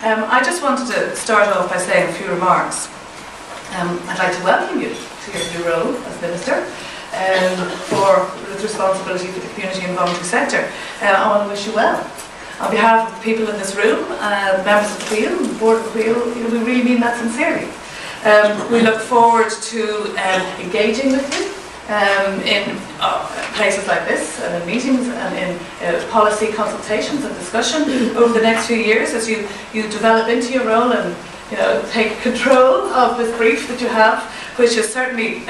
I just wanted to start off by saying a few remarks. I'd like to welcome you to your new role as Minister with responsibility for the community and voluntary sector. I want to wish you well. On behalf of the people in this room, members of the Wheel, and the Board of the Wheel, we really mean that sincerely. We look forward to engaging with you in places like this, and in meetings, and in policy consultations and discussion over the next few years as you develop into your role and take control of this brief that you have, which is certainly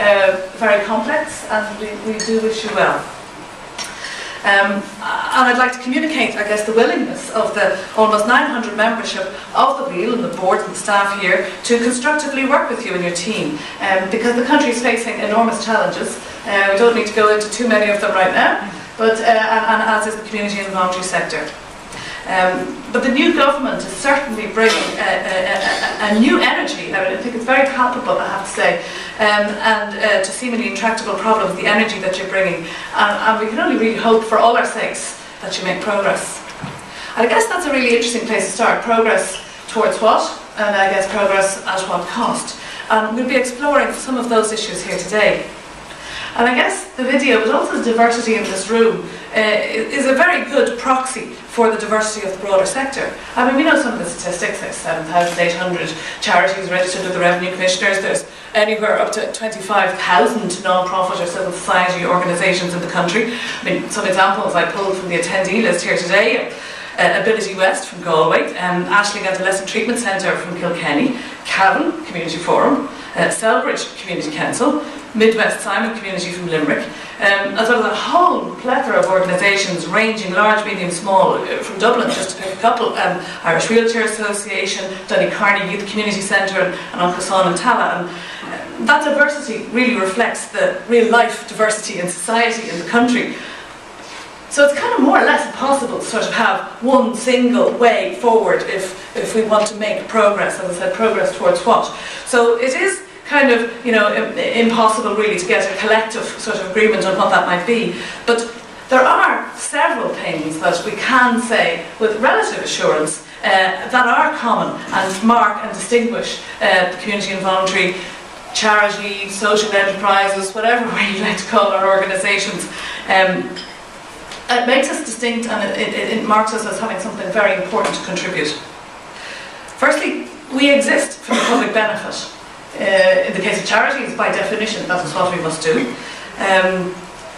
very complex, and we do wish you well. And I'd like to communicate, I guess, the willingness of the almost 900 membership of the Wheel and the board and the staff here to constructively work with you and your team, because the country is facing enormous challenges. We don't need to go into too many of them right now, but and as is the community and voluntary sector. But the new government is certainly bringing a new energy. I think it's very palpable, I have to say, and to seemingly intractable problems, the energy that you're bringing. And we can only really hope for all our sakes that you make progress. And I guess that's a really interesting place to start. Progress towards what? And I guess progress at what cost? And we'll be exploring some of those issues here today. And I guess the video, but also the diversity in this room, is a very good proxy for the diversity of the broader sector. I mean, we know some of the statistics. There's 7,800 charities registered with the Revenue Commissioners. There's anywhere up to 25,000 non-profit or civil society organisations in the country. I mean, some examples I pulled from the attendee list here today. Ability West from Galway, Ashling Adolescent Treatment Centre from Kilkenny, Cavan Community Forum, Selbridge Community Council, Midwest Simon Community from Limerick, as well as a whole plethora of organisations ranging large, medium, small, from Dublin, just to pick a couple, Irish Wheelchair Association, Donecarney Youth Community Centre, and Uncleson and Tala. And that diversity really reflects the real life diversity in society in the country. So it's kind of more or less impossible to sort of have one single way forward if we want to make progress, as I said, progress towards what. So it is kind of, impossible really to get a collective sort of agreement on what that might be. But there are several things that we can say with relative assurance that are common and mark and distinguish the community and voluntary, charity, social enterprises, whatever way you like to call our organisations. It makes us distinct, and it marks us as having something very important to contribute. Firstly, we exist for the public benefit. In the case of charities, by definition, that is what we must do.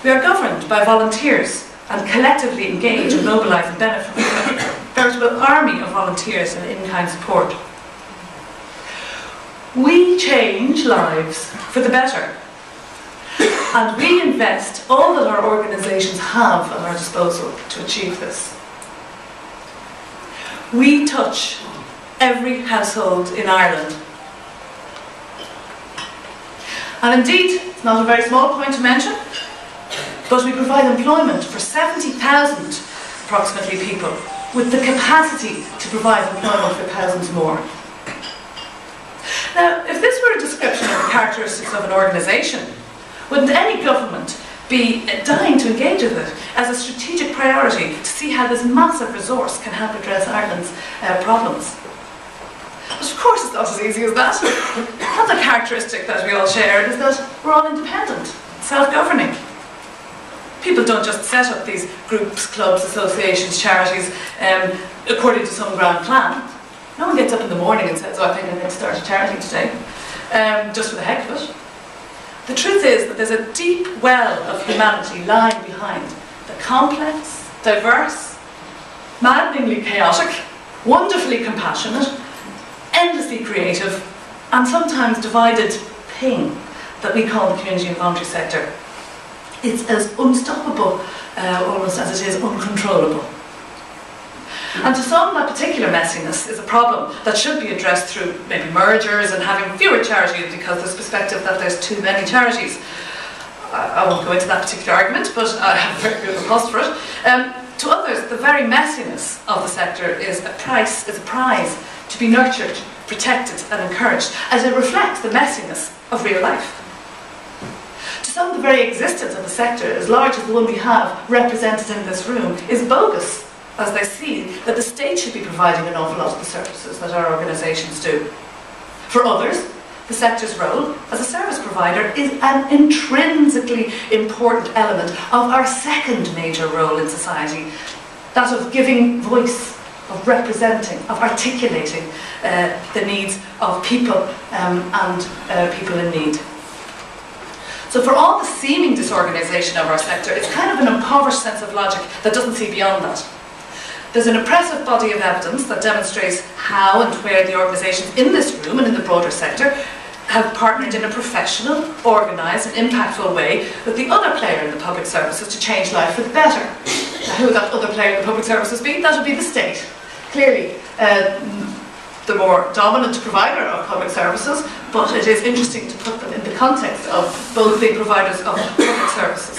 We are governed by volunteers and collectively engage and mobilise and benefit from a veritable army of volunteers and in-kind support. We change lives for the better. And we invest all that our organisations have at our disposal to achieve this. We touch every household in Ireland. And indeed, it's not a very small point to mention, but we provide employment for 70,000 approximately people, with the capacity to provide employment for thousands more. Now, if this were a description of the characteristics of an organisation, wouldn't any government be dying to engage with it as a strategic priority to see how this massive resource can help address Ireland's problems? But of course it's not as easy as that. Another characteristic that we all share is that we're all independent, self-governing. People don't just set up these groups, clubs, associations, charities according to some grand plan. No one gets up in the morning and says, oh, I think I'm going to start a charity today, just for the heck of it. The truth is that there's a deep well of humanity lying behind the complex, diverse, maddeningly chaotic, wonderfully compassionate, endlessly creative, and sometimes divided thing that we call the community and voluntary sector. It's as unstoppable almost as it is uncontrollable. And to some, that particular messiness is a problem that should be addressed through maybe mergers and having fewer charities because there's perspective that there's too many charities. I won't go into that particular argument, but I have a very good repulse for it. To others, the very messiness of the sector is a prize to be nurtured, protected and encouraged, as it reflects the messiness of real life. To some, the very existence of the sector, as large as the one we have represented in this room, is bogus, as they see that the state should be providing an awful lot of the services that our organisations do. For others, the sector's role as a service provider is an intrinsically important element of our second major role in society, that of giving voice, of representing, of articulating the needs of people and people in need. So for all the seeming disorganisation of our sector, it's kind of an impoverished sense of logic that doesn't see beyond that. There's an impressive body of evidence that demonstrates how and where the organisations in this room and in the broader sector have partnered in a professional, organised and impactful way with the other player in the public services to change life for the better. Now, who would that other player in the public services be? That would be the state. Clearly, the more dominant provider of public services, but it is interesting to put them in the context of both the providers of public services.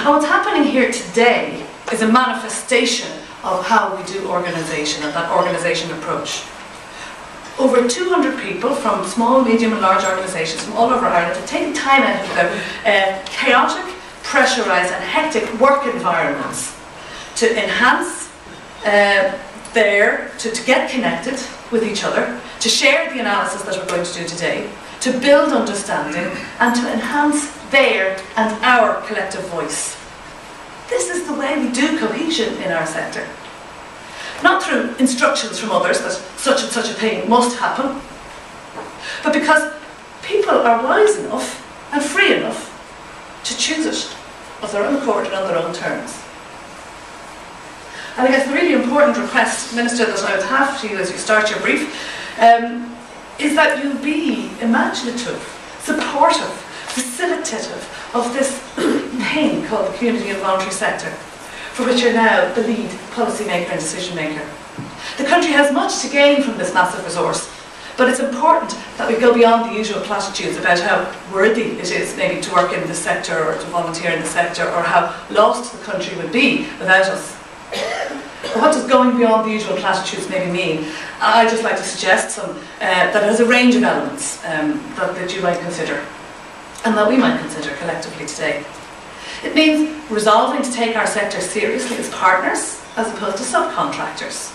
And what's happening here today is a manifestation of how we do organisation and that organisation approach. Over 200 people from small, medium and large organisations from all over Ireland have taken time out of their chaotic, pressurised and hectic work environments to enhance to get connected with each other, to share the analysis that we're going to do today, to build understanding and to enhance their and our collective voice. This is the way we do cohesion in our sector. Not through instructions from others that such and such a thing must happen, but because people are wise enough and free enough to choose it of their own accord and on their own terms. And I guess the really important request, Minister, that I would have to you as you start your brief is that you be imaginative, supportive, facilitative of this thing called the community and voluntary sector, for which you're now the lead policy maker and decision maker. The country has much to gain from this massive resource, but it's important that we go beyond the usual platitudes about how worthy it is maybe to work in the sector or to volunteer in the sector, or how lost the country would be without us. But what does going beyond the usual platitudes maybe mean? I'd just like to suggest some that has a range of elements that you might consider, and that we might consider collectively today. It means resolving to take our sector seriously as partners as opposed to subcontractors.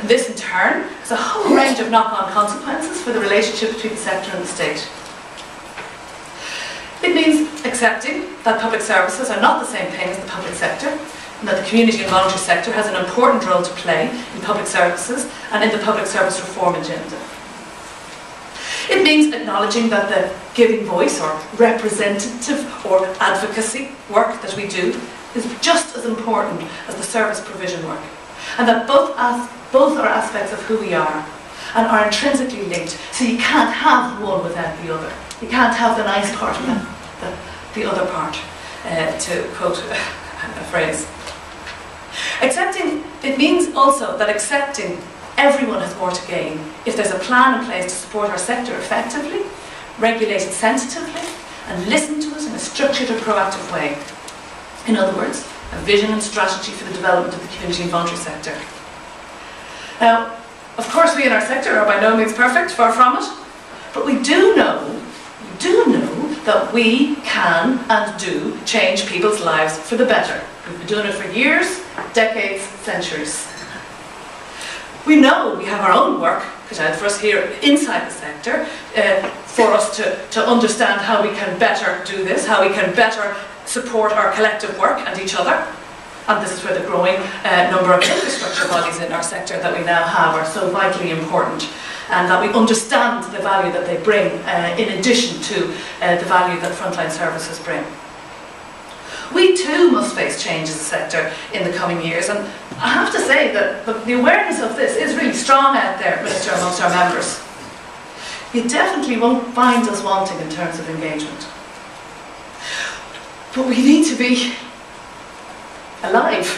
And this in turn has a whole range of knock-on consequences for the relationship between the sector and the state. It means accepting that public services are not the same thing as the public sector, and that the community and voluntary sector has an important role to play in public services and in the public service reform agenda. It means acknowledging that the giving voice or representative or advocacy work that we do is just as important as the service provision work, and that both are aspects of who we are and are intrinsically linked, so you can't have one without the other. You can't have the nice part without the other part, to quote a phrase. Accepting, it means also that accepting everyone has more to gain if there's a plan in place to support our sector effectively, regulate it sensitively, and listen to it in a structured and proactive way. In other words, a vision and strategy for the development of the community and voluntary sector. Now, of course we in our sector are by no means perfect, far from it, but we do know that we can and do change people's lives for the better. We've been doing it for years, decades, centuries. We know we have our own work cut out for us here inside the sector, for us to understand how we can better do this, how we can better support our collective work and each other. And this is where the growing number of infrastructure bodies in our sector that we now have are so vitally important, and that we understand the value that they bring in addition to the value that frontline services bring. We too must face change as a sector in the coming years, and I have to say that the awareness of this is really strong out there, Minister, amongst our members. You definitely won't find us wanting in terms of engagement. But we need to be alive,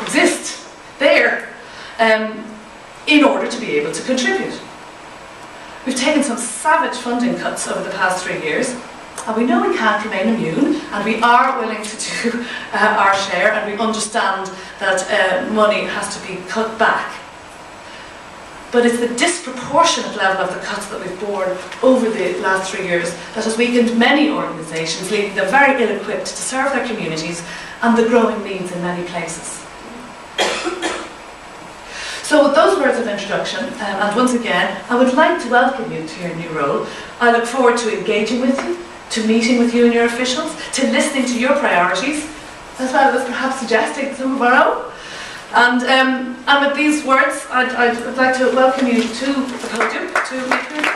exist, there, in order to be able to contribute. We've taken some savage funding cuts over the past 3 years, and we know we can't remain immune, and we are willing to do our share, and we understand that money has to be cut back. But it's the disproportionate level of the cuts that we've borne over the last 3 years that has weakened many organisations, leaving them very ill-equipped to serve their communities and the growing needs in many places. So with those words of introduction, and once again, I would like to welcome you to your new role. I look forward to engaging with you, to meeting with you and your officials, to listening to your priorities, as well as perhaps suggesting some of our own. And with these words, I'd like to welcome you to the podium to make your